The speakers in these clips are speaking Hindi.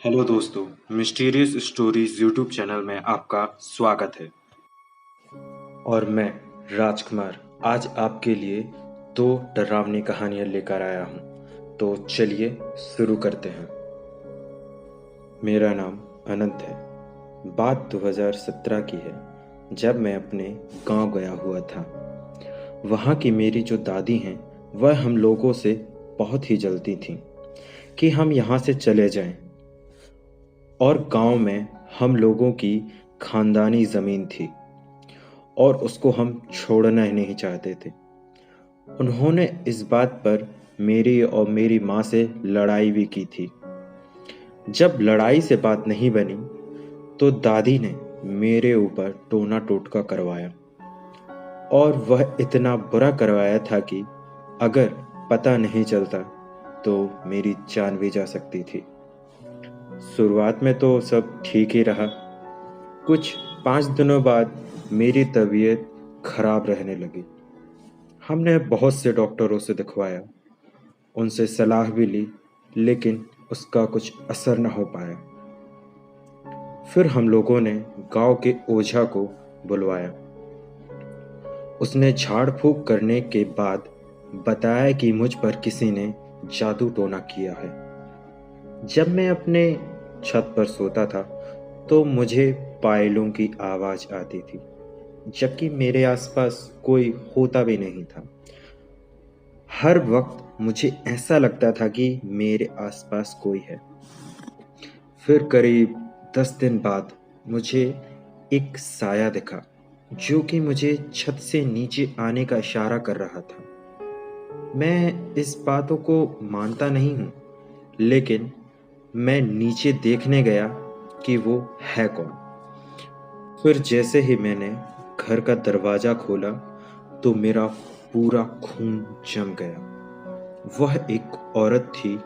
हेलो दोस्तों, मिस्टीरियस स्टोरीज यूट्यूब चैनल में आपका स्वागत है। और मैं राजकुमार आज आपके लिए दो डरावनी कहानियां लेकर आया हूं। तो चलिए शुरू करते हैं। मेरा नाम अनंत है। बात 2017 की है, जब मैं अपने गांव गया हुआ था। वहाँ की मेरी जो दादी हैं वह हम लोगों से बहुत ही जलती थीं कि हम यहाँ से चले जाएं। और गांव में हम लोगों की खानदानी ज़मीन थी और उसको हम छोड़ना ही नहीं चाहते थे। उन्होंने इस बात पर मेरी और मेरी माँ से लड़ाई भी की थी। जब लड़ाई से बात नहीं बनी तो दादी ने मेरे ऊपर टोना टोटका करवाया, और वह इतना बुरा करवाया था कि अगर पता नहीं चलता तो मेरी जान भी जा सकती थी। शुरुआत में तो सब ठीक ही रहा। कुछ 5 दिनों बाद मेरी तबीयत खराब रहने लगी। हमने बहुत से डॉक्टरों से दिखवाया, उनसे सलाह भी ली, लेकिन उसका कुछ असर न हो पाया। फिर हम लोगों ने गांव के ओझा को बुलवाया। उसने झाड़ फूक करने के बाद बताया कि मुझ पर किसी ने जादू टोना किया है। जब मैं अपने छत पर सोता था तो मुझे पायलों की आवाज़ आती थी, जबकि मेरे आसपास कोई होता भी नहीं था। हर वक्त मुझे ऐसा लगता था कि मेरे आसपास कोई है। फिर करीब 10 दिन बाद मुझे एक साया दिखा, जो कि मुझे छत से नीचे आने का इशारा कर रहा था। मैं इस बातों को मानता नहीं हूँ, लेकिन मैं नीचे देखने गया कि वो है कौन। फिर जैसे ही मैंने घर का दरवाज़ा खोला तो मेरा पूरा खून जम गया। वह एक औरत थी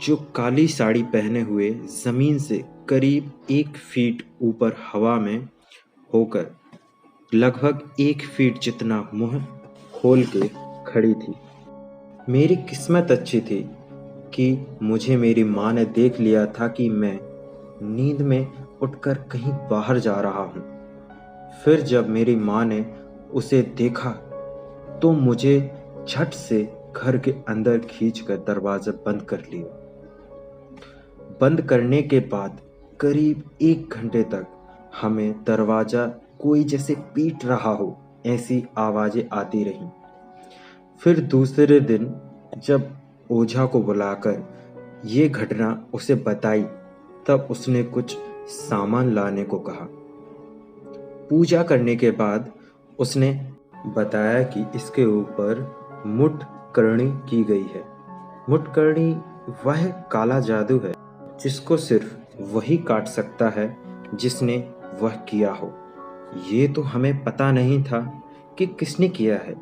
जो काली साड़ी पहने हुए ज़मीन से करीब 1 फीट ऊपर हवा में होकर लगभग 1 फीट जितना मुंह खोल के खड़ी थी। मेरी किस्मत अच्छी थी कि मुझे मेरी माँ ने देख लिया था कि मैं नींद में उठकर कहीं बाहर जा रहा हूँ। फिर जब मेरी माँ ने उसे देखा तो मुझे झट से घर के अंदर खींचकर दरवाज़ा बंद कर लिया। बंद करने के बाद करीब 1 घंटे तक हमें दरवाज़ा कोई जैसे पीट रहा हो ऐसी आवाज़ें आती रहीं। फिर दूसरे दिन जब ओझा को बुलाकर ये घटना उसे बताई, तब उसने कुछ सामान लाने को कहा। पूजा करने के बाद उसने बताया कि इसके ऊपर मुटकरणी की गई है। मुटकरणी वह काला जादू है जिसको सिर्फ वही काट सकता है जिसने वह किया हो। ये तो हमें पता नहीं था कि किसने किया है।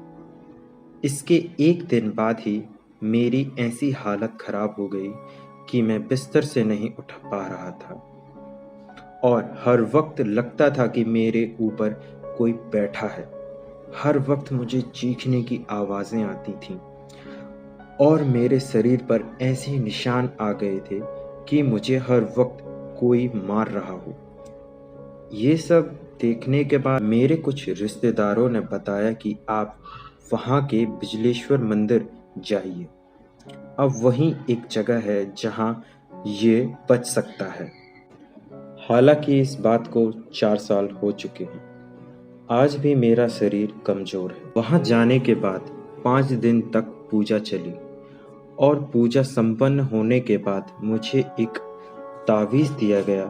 इसके 1 दिन बाद ही मेरी ऐसी हालत खराब हो गई कि मैं बिस्तर से नहीं उठ पा रहा था, और हर वक्त लगता था कि मेरे ऊपर कोई बैठा है। हर वक्त मुझे चीखने की आवाज़ें आती थीं, और मेरे शरीर पर ऐसे निशान आ गए थे कि मुझे हर वक्त कोई मार रहा हो। ये सब देखने के बाद मेरे कुछ रिश्तेदारों ने बताया कि आप वहाँ के बिजलेश्वर मंदिर जाइए। अब वहीं एक जगह है जहाँ ये बच सकता है। हालांकि इस बात को 4 साल हो चुके हैं। आज भी मेरा शरीर कमज़ोर है। वहाँ जाने के बाद 5 दिन तक पूजा चली, और पूजा संपन्न होने के बाद मुझे एक तावीज़ दिया गया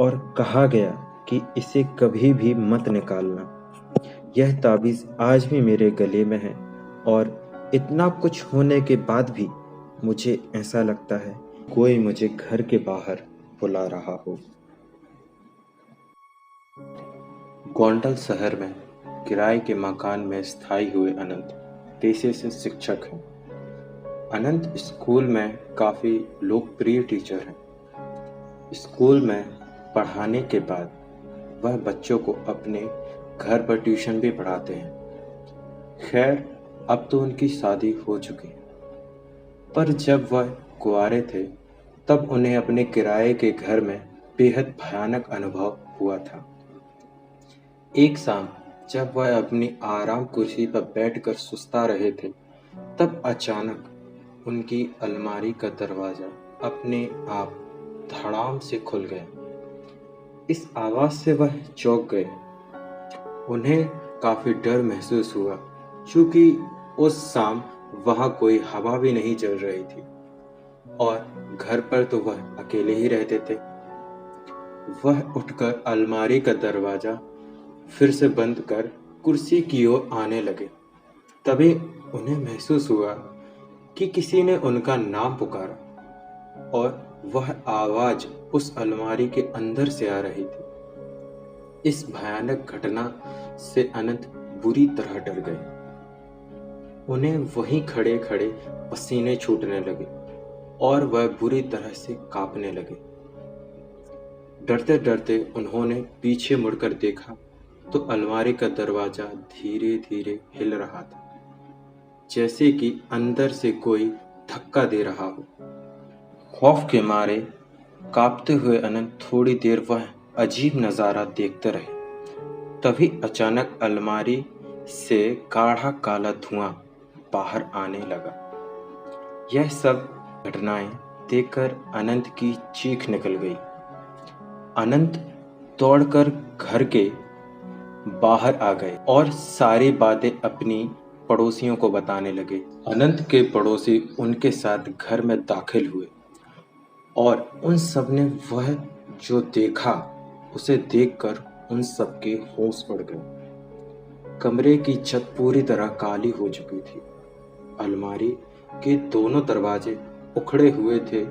और कहा गया कि इसे कभी भी मत निकालना। यह तावीज़ आज भी मेरे गले में है, और इतना कुछ होने के बाद भी मुझे ऐसा लगता है कोई मुझे घर के बाहर बुला रहा हो। गोंडल शहर में किराए के मकान में स्थायी हुए अनंत पेशे से शिक्षक हैं। अनंत स्कूल में काफ़ी लोकप्रिय टीचर हैं। स्कूल में पढ़ाने के बाद वह बच्चों को अपने घर पर ट्यूशन भी पढ़ाते हैं। खैर, अब तो उनकी शादी हो चुकी है, पर जब वह कुंवारे थे तब उन्हें अपने किराए के घर में बेहद भयानक अनुभव हुआ था। एक शाम जब वह अपनी आराम कुर्सी पर बैठकर सुस्ता रहे थे, तब अचानक उनकी अलमारी का दरवाजा अपने आप धड़ाम से खुल गया। इस आवाज से वह चौंक गए। उन्हें काफी डर महसूस हुआ, क्योंकि उस शाम वहां कोई हवा भी नहीं चल रही थी और घर पर तो वह अकेले ही रहते थे। वह उठकर अलमारी का दरवाजा फिर से बंद कर कुर्सी की ओर आने लगे। तभी उन्हें महसूस हुआ कि किसी ने उनका नाम पुकारा और वह आवाज उस अलमारी के अंदर से आ रही थी। इस भयानक घटना से अनंत बुरी तरह डर गए। उन्हें वहीं खड़े खड़े पसीने छूटने लगे और वह बुरी तरह से कांपने लगे। डरते डरते उन्होंने पीछे मुड़कर देखा तो अलमारी का दरवाजा धीरे धीरे हिल रहा था, जैसे कि अंदर से कोई धक्का दे रहा हो। खौफ के मारे कांपते हुए अनंत थोड़ी देर वह अजीब नजारा देखते रहे। तभी अचानक अलमारी से गाढ़ा काला धुआं बाहर आने लगा। यह सब घटनाएं देखकर अनंत की चीख निकल गई। अनंत दौड़कर घर के बाहर आ गए और सारी बातें अपनी पड़ोसियों को बताने लगे। अनंत के पड़ोसी उनके साथ घर में दाखिल हुए और उन सब ने वह जो देखा उसे देखकर उन सब के होश उड़ गए। कमरे की छत पूरी तरह काली हो चुकी थी। अलमारी के दोनों दरवाजे उखड़े हुए थे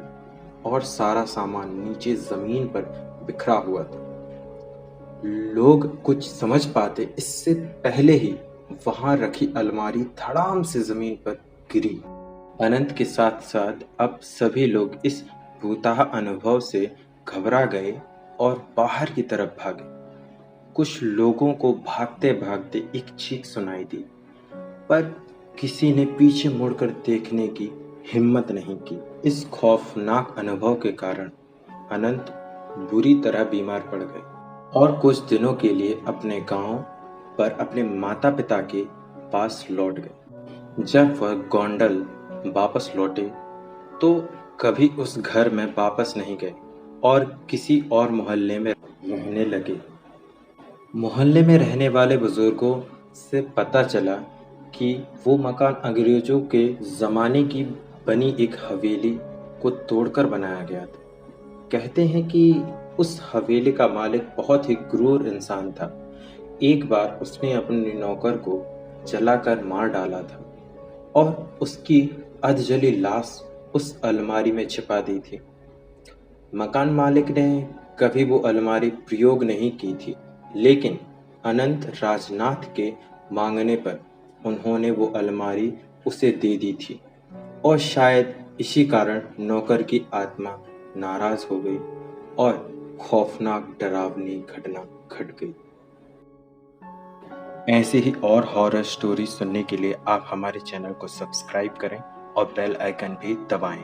और सारा सामान नीचे जमीन पर बिखरा हुआ था। लोग कुछ समझ पाते इससे पहले ही वहां रखी अलमारी धड़ाम से जमीन पर गिरी। अनंत के साथ साथ अब सभी लोग इस भूताह अनुभव से घबरा गए और बाहर की तरफ भागे। कुछ लोगों को भागते भागते एक चीख सुनाई दी, पर किसी ने पीछे मुड़कर देखने की हिम्मत नहीं की। इस खौफनाक अनुभव के कारण अनंत बुरी तरह बीमार पड़ गए और कुछ दिनों के लिए अपने गांव पर अपने माता पिता के पास लौट गए। जब वह गोंडल वापस लौटे तो कभी उस घर में वापस नहीं गए और किसी और मोहल्ले में रहने लगे। मोहल्ले में रहने वाले बुजुर्गों से पता चला कि वो मकान अंग्रेजों के ज़माने की बनी एक हवेली को तोड़कर बनाया गया था। कहते हैं कि उस हवेली का मालिक बहुत ही क्रूर इंसान था। एक बार उसने अपने नौकर को जलाकर मार डाला था और उसकी अधजली लाश उस अलमारी में छिपा दी थी। मकान मालिक ने कभी वो अलमारी प्रयोग नहीं की थी, लेकिन अनंत राजनाथ के मांगने पर उन्होंने वो अलमारी उसे दे दी थी और शायद इसी कारण नौकर की आत्मा नाराज हो गई और खौफनाक डरावनी घटना घट गई। ऐसी ही और हॉरर स्टोरी सुनने के लिए आप हमारे चैनल को सब्सक्राइब करें और बेल आइकन भी दबाएं।